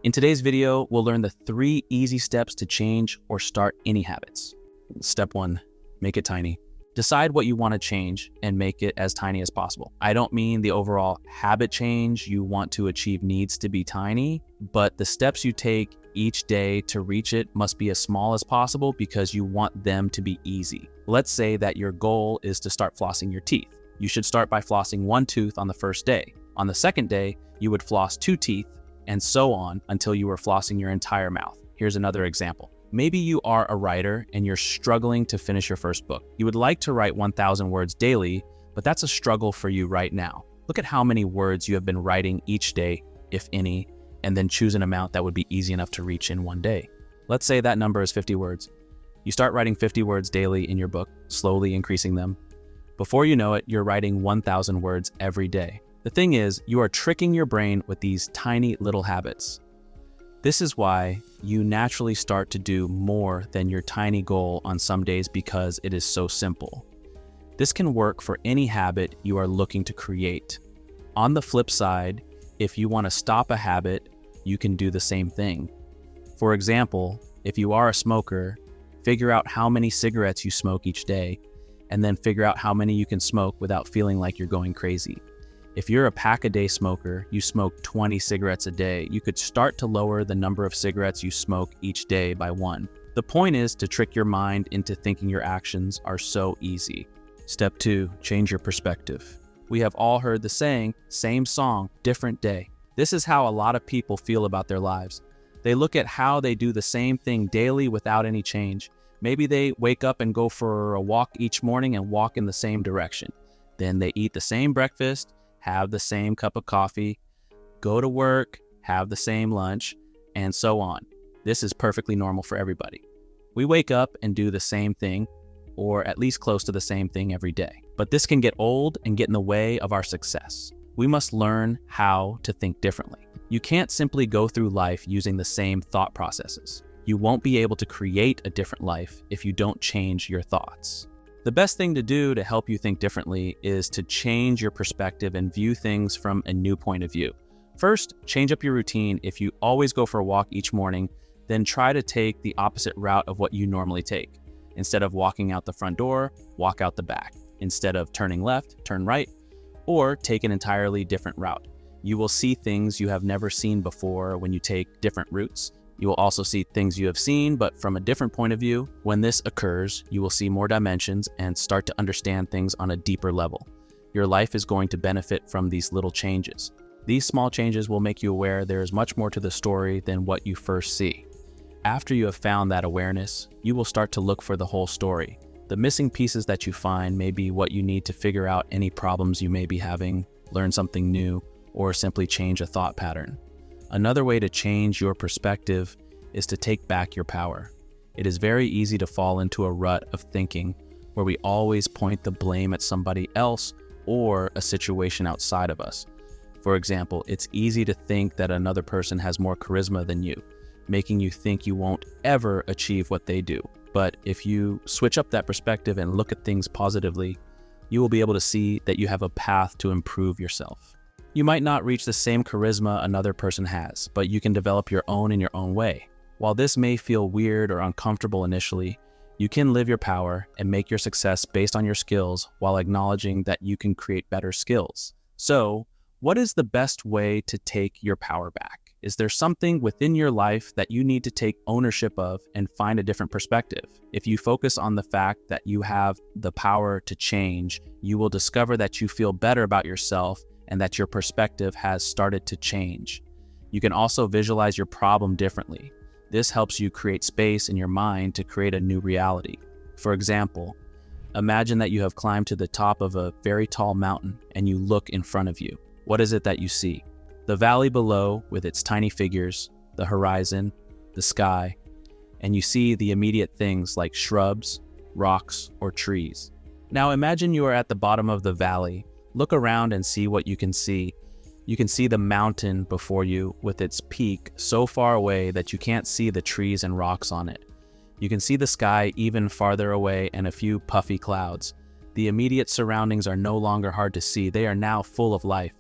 In today's video, we'll learn the 3 easy steps to change or start any habits. Step 1, make it tiny. Decide what you want to change and make it as tiny as possible. I don't mean the overall habit change you want to achieve needs to be tiny, but the steps you take each day to reach it must be as small as possible because you want them to be easy. Let's say that your goal is to start flossing your teeth. You should start by flossing 1 tooth on the first day. On the second day, you would floss 2 teeth, and so on until you were flossing your entire mouth. Here's another example. Maybe you are a writer and you're struggling to finish your first book. You would like to write 1,000 words daily, but that's a struggle for you right now. Look at how many words you have been writing each day, if any, and then choose an amount that would be easy enough to reach in one day. Let's say that number is 50 words. You start writing 50 words daily in your book, slowly increasing them. Before you know it, you're writing 1,000 words every day. The thing is, you are tricking your brain with these tiny little habits. This is why you naturally start to do more than your tiny goal on some days because it is so simple. This can work for any habit you are looking to create. On the flip side, if you want to stop a habit, you can do the same thing. For example, if you are a smoker, figure out how many cigarettes you smoke each day, and then figure out how many you can smoke without feeling like you're going crazy. If you're a pack-a-day smoker, you smoke 20 cigarettes a day, you could start to lower the number of cigarettes you smoke each day by 1. The point is to trick your mind into thinking your actions are so easy. Step 2, change your perspective. We have all heard the saying, same song, different day. This is how a lot of people feel about their lives. They look at how they do the same thing daily without any change. Maybe they wake up and go for a walk each morning and walk in the same direction. Then they eat the same breakfast, have the same cup of coffee, go to work, have the same lunch, and so on. This is perfectly normal for everybody. We wake up and do the same thing, or at least close to the same thing every day. But this can get old and get in the way of our success. We must learn how to think differently. You can't simply go through life using the same thought processes. You won't be able to create a different life if you don't change your thoughts. The best thing to do to help you think differently is to change your perspective and view things from a new point of view. First, change up your routine. If you always go for a walk each morning, then try to take the opposite route of what you normally take. Instead of walking out the front door, walk out the back. Instead of turning left, turn right, or take an entirely different route. You will see things you have never seen before when you take different routes. You will also see things you have seen, but from a different point of view. When this occurs, you will see more dimensions and start to understand things on a deeper level. Your life is going to benefit from these little changes. These small changes will make you aware there is much more to the story than what you first see. After you have found that awareness, you will start to look for the whole story. The missing pieces that you find may be what you need to figure out any problems you may be having, learn something new, or simply change a thought pattern. Another way to change your perspective is to take back your power. It is very easy to fall into a rut of thinking where we always point the blame at somebody else or a situation outside of us. For example, it's easy to think that another person has more charisma than you, making you think you won't ever achieve what they do. But if you switch up that perspective and look at things positively, you will be able to see that you have a path to improve yourself. You might not reach the same charisma another person has, but you can develop your own in your own way. While this may feel weird or uncomfortable initially, you can live your power and make your success based on your skills while acknowledging that you can create better skills. So, what is the best way to take your power back? Is there something within your life that you need to take ownership of and find a different perspective? If you focus on the fact that you have the power to change, you will discover that you feel better about yourself and that your perspective has started to change. You can also visualize your problem differently. This helps you create space in your mind to create a new reality. For example, imagine that you have climbed to the top of a very tall mountain and you look in front of you. What is it that you see? The valley below with its tiny figures, the horizon, the sky, and you see the immediate things like shrubs, rocks, or trees. Now imagine you are at the bottom of the valley. Look around and see what you can see. You can see the mountain before you with its peak so far away that you can't see the trees and rocks on it. You can see the sky even farther away and a few puffy clouds. The immediate surroundings are no longer hard to see. They are now full of life.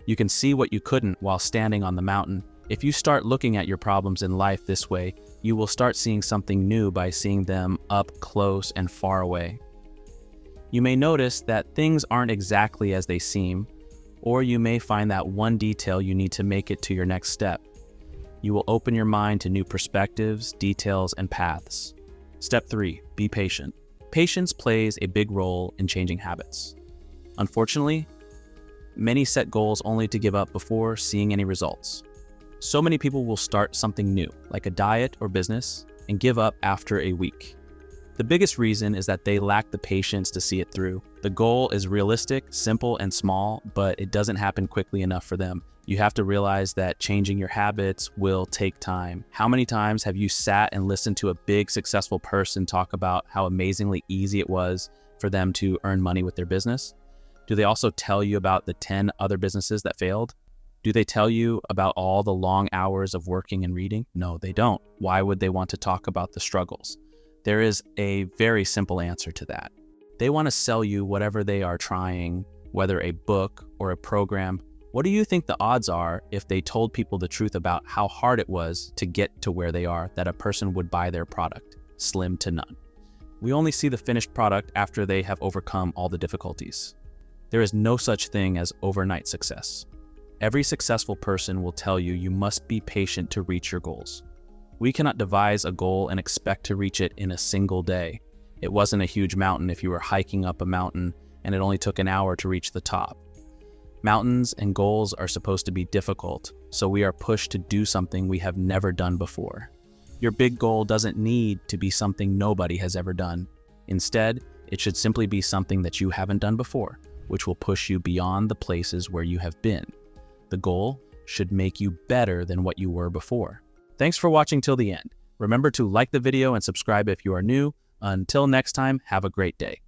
You can see what you couldn't while standing on the mountain. If you start looking at your problems in life this way, you will start seeing something new by seeing them up close and far away. You may notice that things aren't exactly as they seem, or you may find that one detail you need to make it to your next step. You will open your mind to new perspectives, details, and paths. Step 3, be patient. Patience plays a big role in changing habits. Unfortunately, many set goals only to give up before seeing any results. So many people will start something new, like a diet or business, and give up after a week. The biggest reason is that they lack the patience to see it through. The goal is realistic, simple, and small, but it doesn't happen quickly enough for them. You have to realize that changing your habits will take time. How many times have you sat and listened to a big, successful person talk about how amazingly easy it was for them to earn money with their business? Do they also tell you about the 10 other businesses that failed? Do they tell you about all the long hours of working and reading? No, they don't. Why would they want to talk about the struggles? There is a very simple answer to that. They want to sell you whatever they are trying, whether a book or a program. What do you think the odds are if they told people the truth about how hard it was to get to where they are, that a person would buy their product? Slim to none. We only see the finished product after they have overcome all the difficulties. There is no such thing as overnight success. Every successful person will tell you you must be patient to reach your goals. We cannot devise a goal and expect to reach it in a single day. It wasn't a huge mountain if you were hiking up a mountain and it only took an hour to reach the top. Mountains and goals are supposed to be difficult, so we are pushed to do something we have never done before. Your big goal doesn't need to be something nobody has ever done. Instead, it should simply be something that you haven't done before, which will push you beyond the places where you have been. The goal should make you better than what you were before. Thanks for watching till the end. Remember to like the video and subscribe if you are new. Until next time, have a great day.